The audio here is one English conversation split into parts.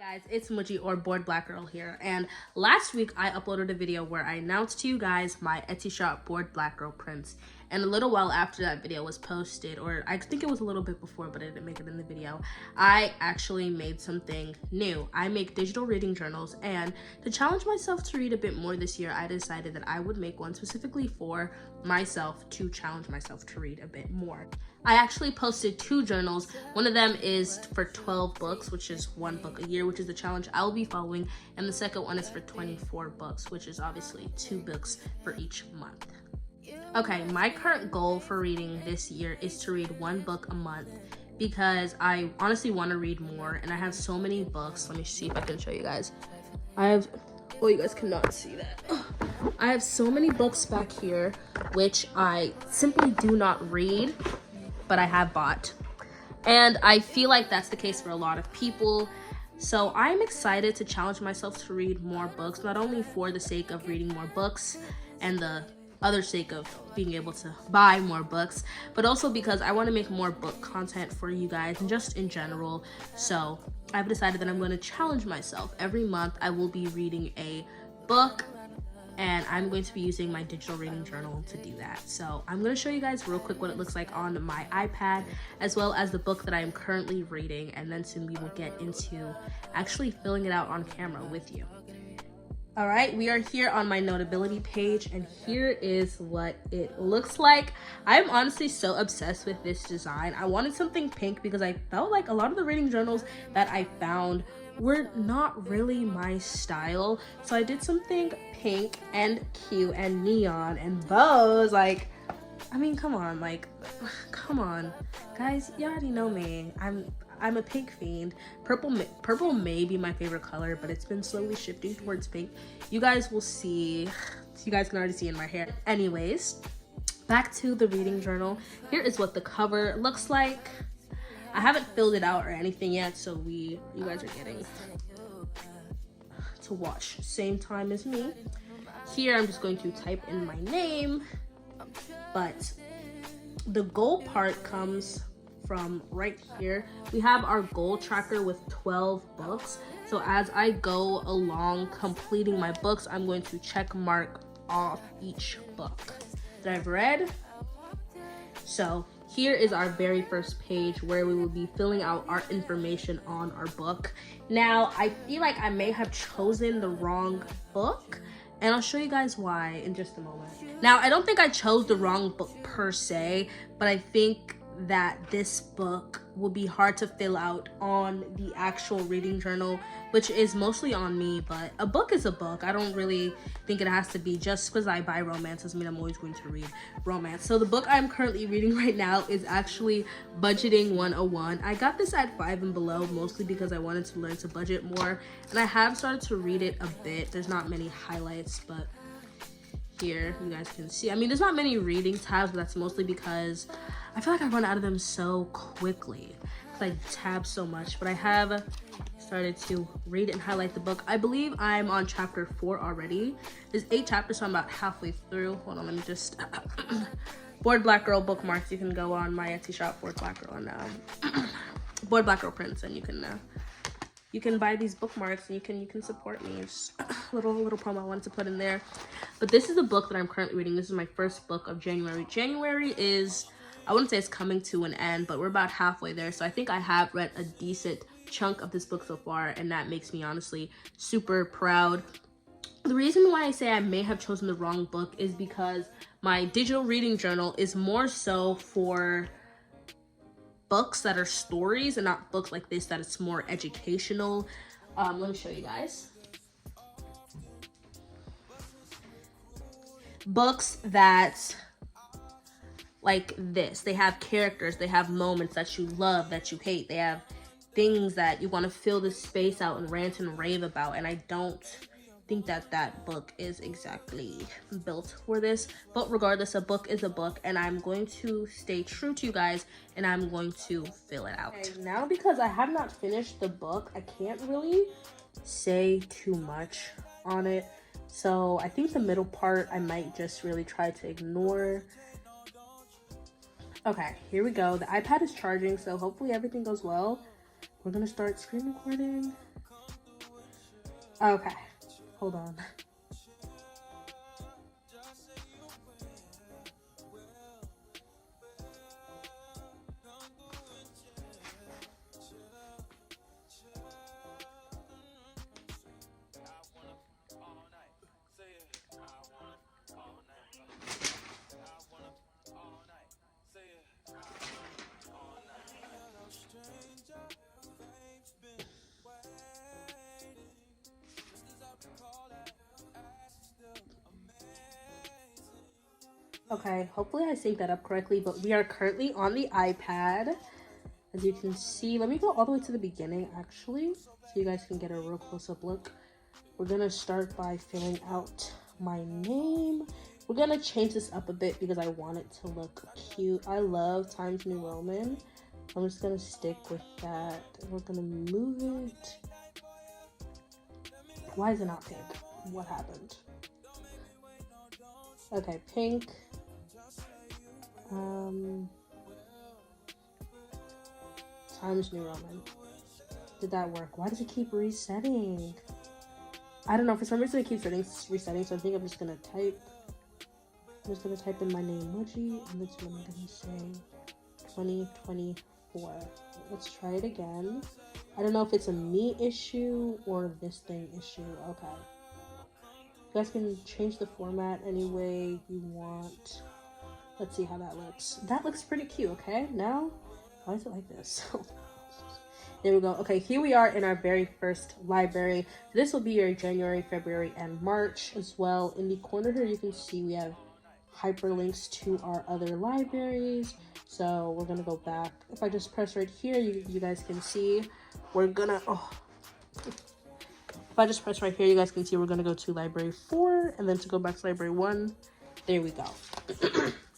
Guys, it's Muji or Bored Black Girl here, and last week I uploaded a video where I announced to you guys my Etsy shop Bored Black Girl prints, and a little while after that video was posted, or I think it was a little bit before but I didn't make it in the video, I actually made something new. I make digital reading journals, and to challenge myself to read a bit more this year, I decided that I would make one specifically for myself to challenge myself to read a bit more. I actually posted 2 journals. One of them is for 12 books, which is 1 book a year, which is the challenge I'll be following, and the second one is for 24 books, which is obviously 2 books for each month. Okay, my current goal for reading this year is to read 1 book a month because I honestly want to read more, and I have so many books. Let me see if I can show you guys. Oh, you guys cannot see that. I have so many books back here which I simply do not read, but I have bought. And I feel like that's the case for a lot of people. So I'm excited to challenge myself to read more books, not only for the sake of reading more books and the other sake of being able to buy more books, but also because I want to make more book content for you guys and just in general. So I've decided that I'm going to challenge myself. Every month I will be reading a book, and I'm going to be using my digital reading journal to do that. So I'm going to show you guys real quick what it looks like on my iPad, as well as the book that I am currently reading, and then soon we will get into actually filling it out on camera with you. All right, we are here on my notability page, and here is what it looks like. I'm honestly so obsessed with this design. I wanted something pink because I felt like a lot of the reading journals that I found were not really my style. So I did something pink and cute and neon and bows. Like, I mean, come on, guys, you already know me. I'm a pink fiend. Purple may be my favorite color, but it's been slowly shifting towards pink. You guys will see. You guys can already see in my hair. Anyways, back to the reading journal. Here is what the cover looks like. I haven't filled it out or anything yet, so you guys are getting to watch same time as me. Here I'm just going to type in my name, but the goal part comes from right here. We have our goal tracker with 12 books. So as I go along completing my books, I'm going to check mark off each book that I've read. So here is our very first page where we will be filling out our information on our book. Now, I feel like I may have chosen the wrong book, and I'll show you guys why in just a moment. Now, I don't think I chose the wrong book per se, but I think that this book will be hard to fill out on the actual reading journal, which is mostly on me, but a book is a book. I don't really think it has to be just because I buy romance doesn't mean I'm always going to read romance. So the book I'm currently reading right now is actually Budgeting 101. I got this at 5 and below mostly because I wanted to learn to budget more, and I have started to read it a bit. There's not many highlights, but here you guys can see, I mean, there's not many reading tabs, but that's mostly because I feel like I run out of them so quickly because I tab so much. But I have started to read and highlight the book. I believe I'm on chapter 4 already. There's 8 chapters, so I'm about halfway through. Hold on, let me just Bored Black Girl bookmarks. You can go on my Etsy shop, Bored Black Girl, and Bored Black Girl prints, and you can buy these bookmarks and you can support me. Just little promo I wanted to put in there. But this is the book that I'm currently reading. This is my first book of January. January is, I wouldn't say it's coming to an end, but we're about halfway there. So I think I have read a decent chunk of this book so far, and that makes me honestly super proud. The reason why I say I may have chosen the wrong book is because my digital reading journal is more so for books that are stories and not books like this that it's more educational. Let me show you guys. Books that like this, they have characters, they have moments that you love, that you hate, they have things that you want to fill the space out and rant and rave about, and I don't think that book is exactly built for this. But regardless, a book is a book, and I'm going to stay true to you guys, and I'm going to fill it out. Okay, now because I have not finished the book, I can't really say too much on it, so I think the middle part I might just really try to ignore. Okay, here we go. The iPad is charging, so hopefully everything goes well. We're gonna start screen recording. Okay, hold on. Okay, hopefully I synced that up correctly, but we are currently on the iPad. As you can see, let me go all the way to the beginning actually, so you guys can get a real close-up look. We're gonna start by filling out my name. We're gonna change this up a bit because I want it to look cute. I love Times New Roman. I'm just gonna stick with that. We're gonna move it. Why is it not pink? What happened? Okay, pink. Times New Roman. Did that work? Why does it keep resetting? I don't know. For some reason, it keeps resetting. So I think I'm just gonna type. I'm just gonna type in my name, Moji, and that's what I'm gonna say. 2024. Let's try it again. I don't know if it's a me issue or this thing issue. Okay. You guys can change the format any way you want. Let's see how that looks. That looks pretty cute. Okay. Now, why is it like this? There we go. Okay, here we are in our very first library. This will be your January, February, and March as well. In the corner here, you can see we have hyperlinks to our other libraries. So we're gonna go back. If I just press right here, you guys can see we're gonna, if I just press right here, you guys can see we're gonna go to library 4, and then to go back to library 1, there we go.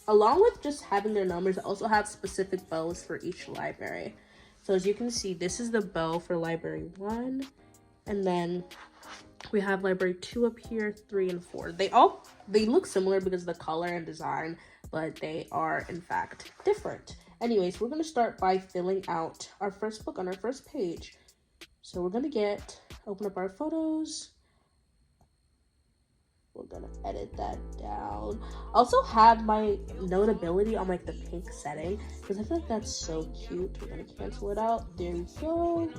Along with just having their numbers, I also have specific bows for each library. So as you can see, this is the bow for library 1, and then we have library 2 up here, 3 and 4. They look similar because of the color and design, but they are in fact different. Anyways, we're gonna start by filling out our first book on our first page. So we're gonna open up our photos. We're gonna edit that down. I also have my notability on like the pink setting because I feel like that's so cute. We're gonna cancel it out. There we go.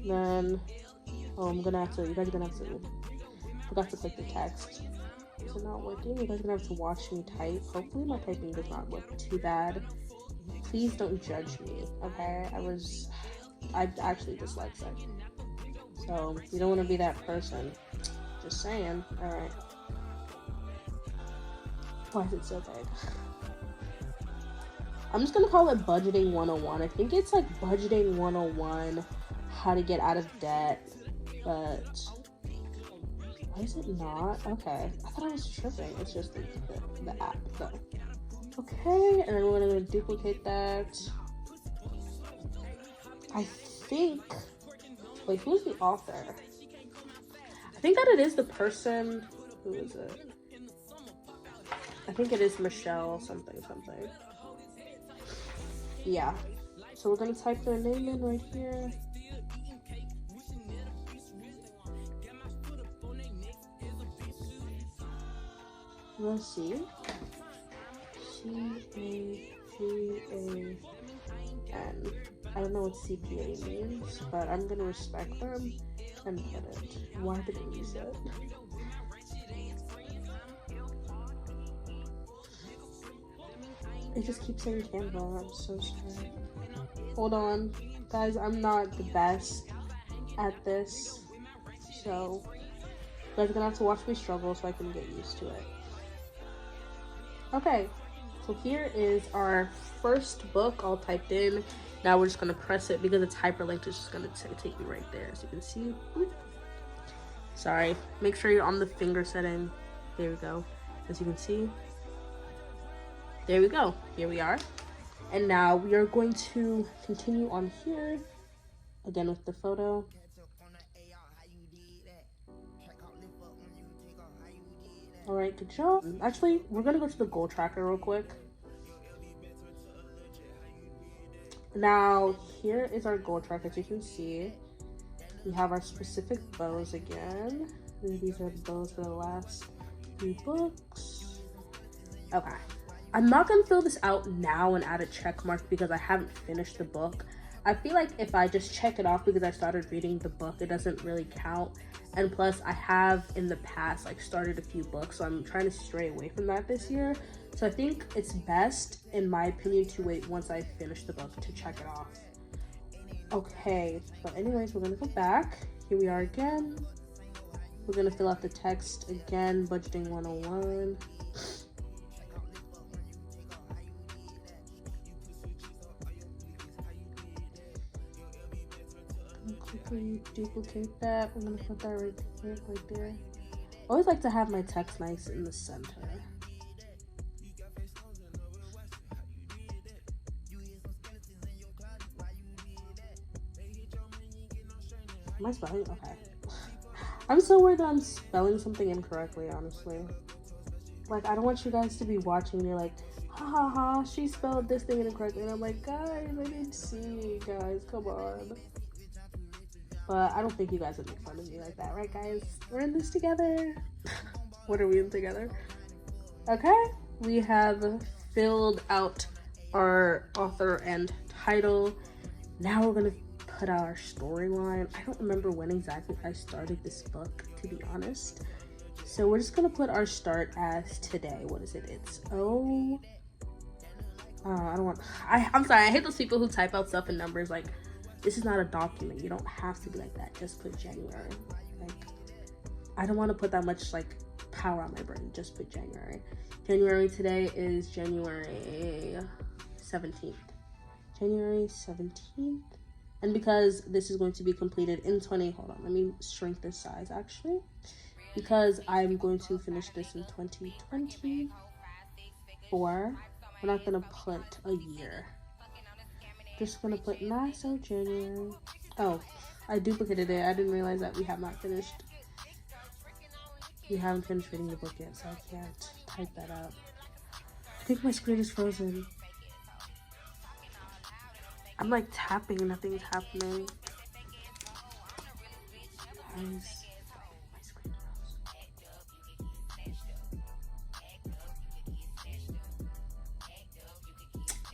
Then, you guys are gonna have to, forgot to click the text. Is it not working? You guys are gonna have to watch me type. Hopefully my typing does not look too bad. Please don't judge me, okay? I actually dyslexic. So you don't want to be that person. Just saying. Alright. Why is it so big? I'm just gonna call it Budgeting 101. I think it's like Budgeting 101, how to get out of debt, but why is it not? Okay, I thought I was tripping. It's just the app though. Okay, and then we're gonna duplicate that. I think, wait, who's the author? I think that it is the person, who is it? I think it is Michelle something. Yeah. So we're gonna type their name in right here. Let's see. C-A-G-A-N. I don't know what CPA means, but I'm gonna respect them and put it. Why did it reset? It just keeps saying Canva. I'm so sorry. Hold on. Guys, I'm not the best at this. So, you guys are gonna have to watch me struggle so I can get used to it. Okay. So here is our first book all typed in. Now we're just gonna press it because it's hyperlinked. It's just gonna take me right there. As you can see. Oops. Sorry. Make sure you're on the finger setting. There we go. As you can see. There we go. Here we are. And now we are going to continue on here again with the photo. All right, good job. Actually, we're gonna go to the goal tracker real quick. Now, here is our goal tracker, as you can see. We have our specific bows again. These are the bows for the last 3 books. Okay. I'm not gonna fill this out now and add a check mark because I haven't finished the book. I feel like if I just check it off because I started reading the book, it doesn't really count. And plus, I have in the past like started a few books, so I'm trying to stray away from that this year. So I think it's best, in my opinion, to wait once I finish the book to check it off. Okay, so anyways, we're gonna go back. Here we are again. We're gonna fill out the text again, budgeting 101. Quickly duplicate that. I'm gonna put that right there. I always like to have my text nice in the center. Am I spelling? Okay. I'm so worried that I'm spelling something incorrectly, honestly. Like, I don't want you guys to be watching and you're like, ha ha ha, she spelled this thing incorrectly. And I'm like, guys, I didn't see, guys, come on. But I don't think you guys would make fun of me like that, right, guys? We're in this together. What are we in together? Okay, we have filled out our author and title. Now we're gonna put out our storyline. I don't remember when exactly I started this book, to be honest. So we're just gonna put our start as today. What is it? It's I'm sorry, I hate those people who type out stuff in numbers. Like, this is not a document. You don't have to be like that. Just put January. Like, I don't want to put that much like power on my brain. Just put January. January today is January 17th. January 17th. And because this is going to be completed in hold on, let me shrink this size actually. Because I'm going to finish this in 2024, we're not gonna put a year. Just gonna put so January. Oh, I duplicated it. I didn't realize that we have not finished. We haven't finished reading the book yet, so I can't type that out. I think my screen is frozen. I'm like tapping and nothing's happening. Guys, my screen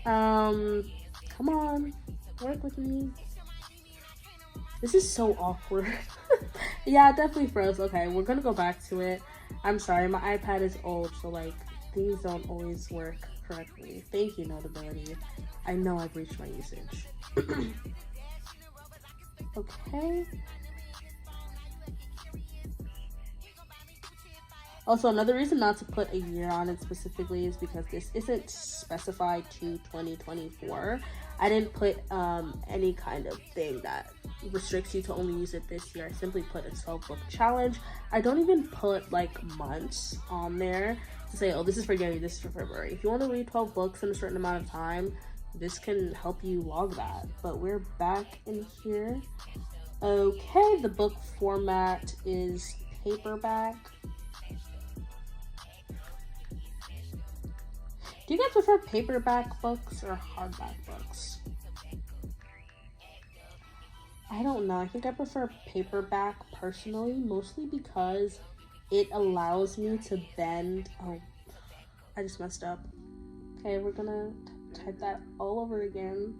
froze. Come on, work with me. This is so awkward. Yeah, it definitely froze. Okay, we're gonna go back to it. I'm sorry, my iPad is old, so like things don't always work correctly. Thank you, Notability. I know I've reached my usage. Okay. Also, another reason not to put a year on it specifically is because this isn't specified to 2024. I didn't put any kind of thing that restricts you to only use it this year. I simply put a 12-book challenge. I don't even put like months on there to say, oh, this is for January, this is for February. If you want to read 12 books in a certain amount of time, this can help you log that. But we're back in here. Okay, the book format is paperback. Do you guys prefer paperback books or hardback books? I don't know. I think I prefer paperback personally, mostly because it allows me to bend. Oh, I just messed up. Okay, we're gonna type that all over again.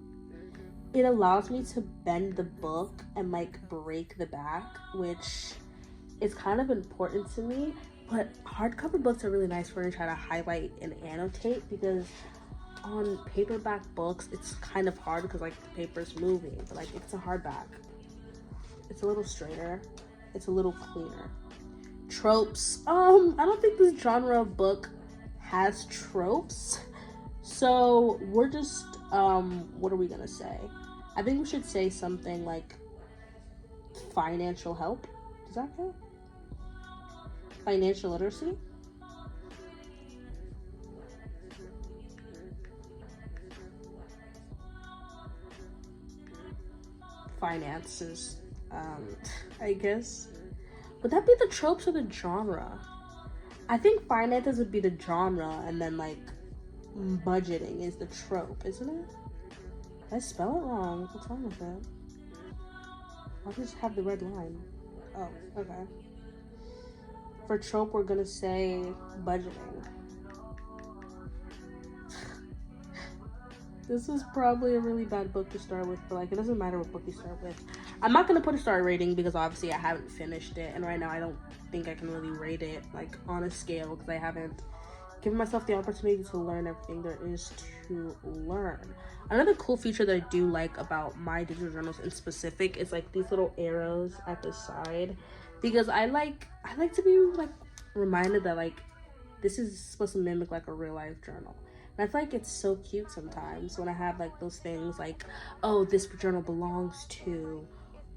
It allows me to bend the book and like break the back, which is kind of important to me. But hardcover books are really nice when you try to highlight and annotate, because on paperback books it's kind of hard because like the paper's moving. But like if it's a hardback, it's a little straighter, it's a little cleaner. Tropes. I don't think this genre of book has tropes. So we're just what are we gonna say? I think we should say something like financial help. Does that count? Financial literacy. Finances, I guess. Would that be the tropes or the genre? I think finances would be the genre, and then like budgeting is the trope, isn't it? Did I spell it wrong? What's wrong with it? Why does it have the red line? Oh, okay. For trope, we're gonna say budgeting. This is probably a really bad book to start with, but like, it doesn't matter what book you start with. I'm not gonna put a star rating because obviously I haven't finished it, and right now I don't think I can really rate it like on a scale because I haven't given myself the opportunity to learn everything there is to learn. Another cool feature that I do like about my digital journals in specific is like these little arrows at the side, because I like to be like reminded that like this is supposed to mimic like a real life journal. And I feel like it's so cute sometimes when I have like those things like, oh, this journal belongs to,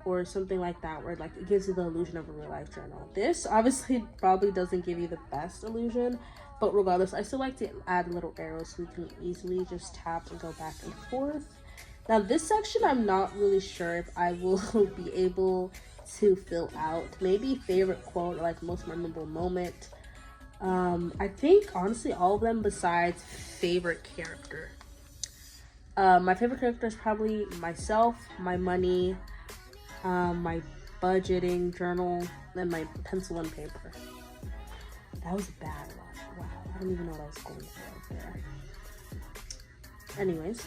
or something like that, where like it gives you the illusion of a real life journal. This obviously probably doesn't give you the best illusion, but regardless, I still like to add little arrows so we can easily just tap and go back and forth. Now this section, I'm not really sure if I will be able to fill out. Maybe favorite quote or like most memorable moment. I think honestly all of them besides favorite character. My favorite character is probably myself, my money, my budgeting journal, and my pencil and paper. That was a bad one. Wow, I don't even know what I was going for right there. Anyways,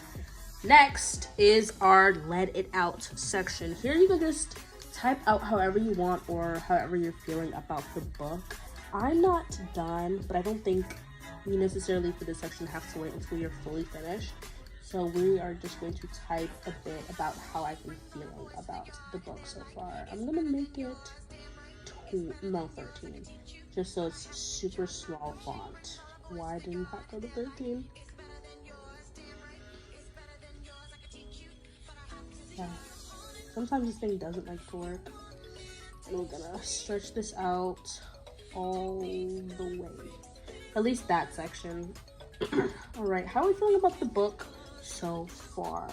next is our let it out section. Here you can just type out however you want or however you're feeling about the book. I'm not done, but I don't think you necessarily for this section have to wait until you're fully finished. So we are just going to type a bit about how I've been feeling about the book so far. I'm gonna make it 13, just so it's super small font. Why didn't I go to 13? Yeah. Sometimes this thing doesn't like to work. And we're gonna stretch this out all the way. At least that section. Alright, how are we feeling about the book so far?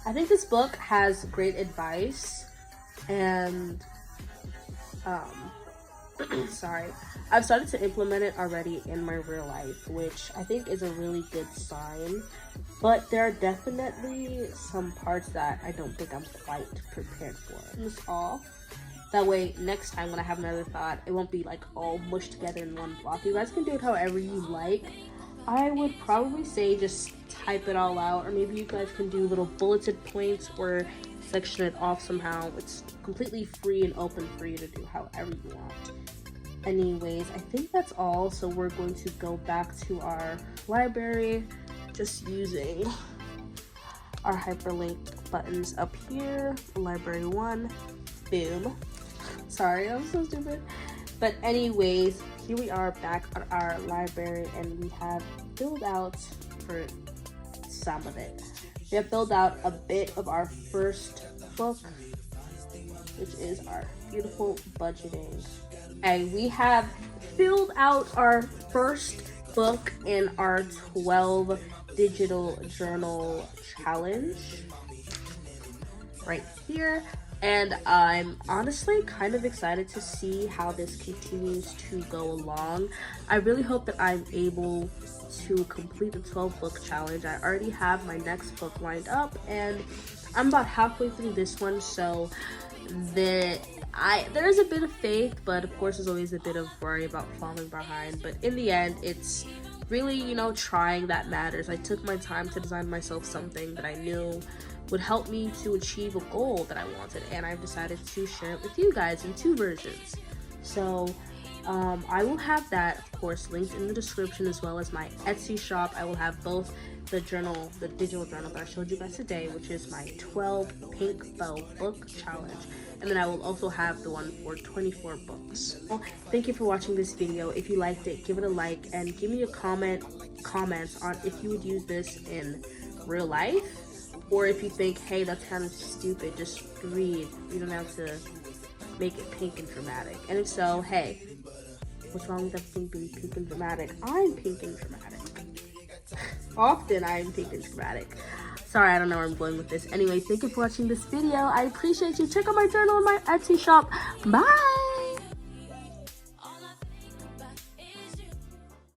I think this book has great advice and sorry, I've started to implement it already in my real life, which I think is a really good sign, but there are definitely some parts that I don't think I'm quite prepared for. This off. That way, next time when I have another thought, it won't be like all mushed together in one block. You guys can do it however you like. I would probably say just type it all out, or maybe you guys can do little bulleted points or section it off somehow. It's completely free and open for you to do however you want. Anyways, I think that's all. So we're going to go back to our library, just using our hyperlink buttons up here. Library 1, boom. Sorry, I'm so stupid. But anyways, here we are back at our library, and we have filled out for some of it. We have filled out a bit of our first book, which is our beautiful budgeting. And we have filled out our first book in our 12 digital journal challenge right here. And I'm honestly kind of excited to see how this continues to go along. I really hope that I'm able to complete the 12 book challenge. I already have my next book lined up, and I'm about halfway through this one, so there's a bit of faith, but of course there's always a bit of worry about falling behind. But in the end, it's really, you know, trying that matters. I took my time to design myself something that I knew would help me to achieve a goal that I wanted, and I've decided to share it with you guys in 2 versions. So I will have that, of course, linked in the description, as well as my Etsy shop. I will have both the digital journal that I showed you guys today, which is my 12 pink bow book challenge, and then I will also have the one for 24 books. Well, thank you for watching this video. If you liked it, give it a like, and give me a comments on if you would use this in real life, or if you think, hey, that's kind of stupid, just read. You don't have to make it pink and dramatic. And if so, hey, what's wrong with everything being pink and dramatic? I'm pink and dramatic. Often I'm pink and dramatic. Sorry, I don't know where I'm going with this. Anyway, thank you for watching this video. I appreciate you. Check out my journal and my Etsy shop. Bye!